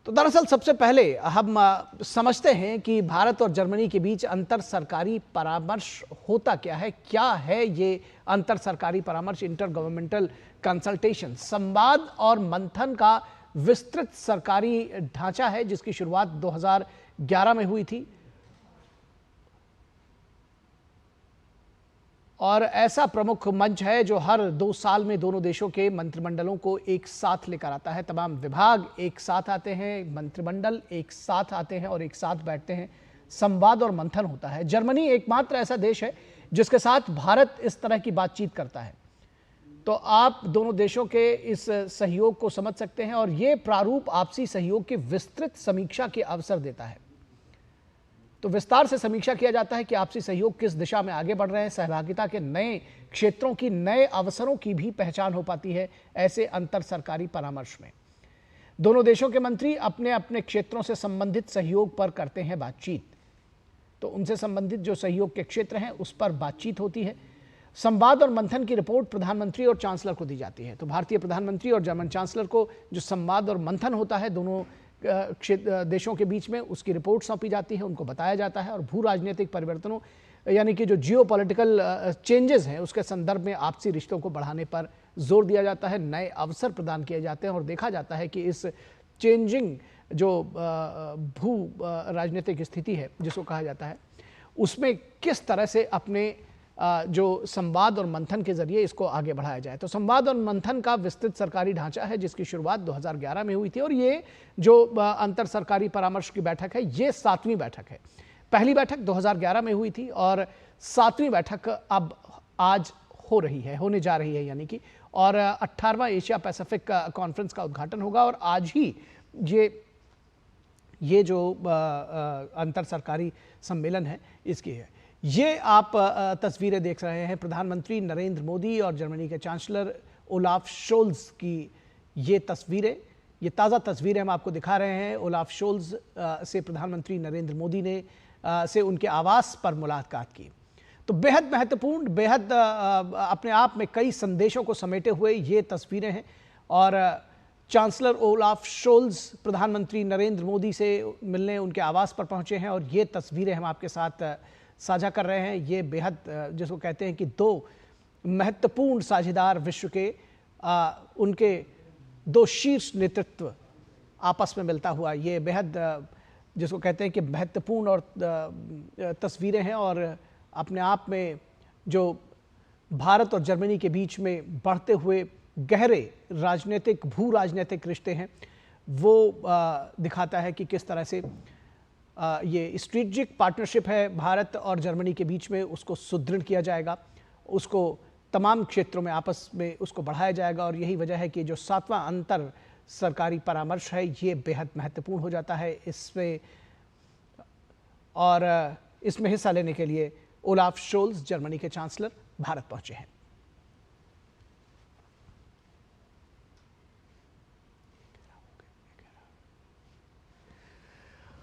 तो दरअसल सबसे पहले हम समझते हैं कि भारत और जर्मनी के बीच अंतर सरकारी परामर्श होता क्या है ये अंतर सरकारी परामर्श, इंटर गवर्नमेंटल कंसल्टेशन, संवाद और मंथन का विस्तृत सरकारी ढांचा है जिसकी शुरुआत 2011 में हुई थी। और ऐसा प्रमुख मंच है जो हर 2 साल में दोनों देशों के मंत्रिमंडलों को एक साथ लेकर आता है। तमाम विभाग एक साथ आते हैं, मंत्रिमंडल एक साथ आते हैं और एक साथ बैठते हैं, संवाद और मंथन होता है। जर्मनी एकमात्र ऐसा देश है जिसके साथ भारत इस तरह की बातचीत करता है। तो आप दोनों देशों के इस सहयोग को समझ सकते हैं और ये प्रारूप आपसी सहयोग की विस्तृत समीक्षा के अवसर देता है। तो विस्तार से समीक्षा किया जाता है कि आपसी सहयोग किस दिशा में आगे बढ़ रहे हैं। सहभागिता के नए क्षेत्रों की, नए अवसरों की भी पहचान हो पाती है ऐसे अंतर सरकारी परामर्श में। दोनों देशों के मंत्री अपने अपने क्षेत्रों से संबंधित सहयोग पर करते हैं बातचीत। तो उनसे संबंधित जो सहयोग के क्षेत्र हैं उस पर बातचीत होती है। संवाद और मंथन की रिपोर्ट प्रधानमंत्री और चांसलर को दी जाती है। तो भारतीय प्रधानमंत्री और जर्मन चांसलर को जो संवाद और मंथन होता है दोनों देशों के बीच में, उसकी रिपोर्ट सौंपी जाती है, उनको बताया जाता है और भू राजनीतिक परिवर्तनों यानी कि जो जियोपॉलिटिकल चेंजेस हैं उसके संदर्भ में आपसी रिश्तों को बढ़ाने पर जोर दिया जाता है, नए अवसर प्रदान किए जाते हैं और देखा जाता है कि इस चेंजिंग जो भू राजनीतिक स्थिति है जिसको कहा जाता है उसमें किस तरह से अपने जो संवाद और मंथन के जरिए इसको आगे बढ़ाया जाए। तो संवाद और मंथन का विस्तृत सरकारी ढांचा है जिसकी शुरुआत 2011 में हुई थी और ये जो अंतर सरकारी परामर्श की बैठक है ये 7वीं बैठक है। पहली बैठक 2011 में हुई थी और 7वीं बैठक अब आज होने जा रही है यानी कि, और 18वां एशिया पैसिफिक कॉन्फ्रेंस का उद्घाटन होगा और आज ही ये जो अंतर सरकारी सम्मेलन है इसकी है। ये आप तस्वीरें देख रहे हैं प्रधानमंत्री नरेंद्र मोदी और जर्मनी के चांसलर ओलाफ शोल्ज की ये तस्वीरें, ये ताज़ा तस्वीरें हम आपको दिखा रहे हैं। ओलाफ शोल्ज से प्रधानमंत्री नरेंद्र मोदी ने से उनके आवास पर मुलाकात की। तो बेहद महत्वपूर्ण, बेहद अपने आप में कई संदेशों को समेटे हुए ये तस्वीरें हैं और चांसलर ओलाफ शोल्ज प्रधानमंत्री नरेंद्र मोदी से मिलने उनके आवास पर पहुंचे हैं और ये तस्वीरें हम आपके साथ साझा कर रहे हैं। ये बेहद जिसको कहते हैं कि दो महत्वपूर्ण साझेदार विश्व के उनके दो शीर्ष नेतृत्व आपस में मिलता हुआ, ये बेहद जिसको कहते हैं कि महत्वपूर्ण और तस्वीरें हैं और अपने आप में जो भारत और जर्मनी के बीच में बढ़ते हुए गहरे राजनीतिक, भू राजनीतिक रिश्ते हैं वो दिखाता है कि किस तरह से ये स्ट्रेटेजिक पार्टनरशिप है भारत और जर्मनी के बीच में, उसको सुदृढ़ किया जाएगा, उसको तमाम क्षेत्रों में आपस में उसको बढ़ाया जाएगा। और यही वजह है कि जो 7वां अंतर सरकारी परामर्श है ये बेहद महत्वपूर्ण हो जाता है इसमें। और इसमें हिस्सा लेने के लिए ओलाफ शोल्ज जर्मनी के चांसलर भारत पहुंचे हैं।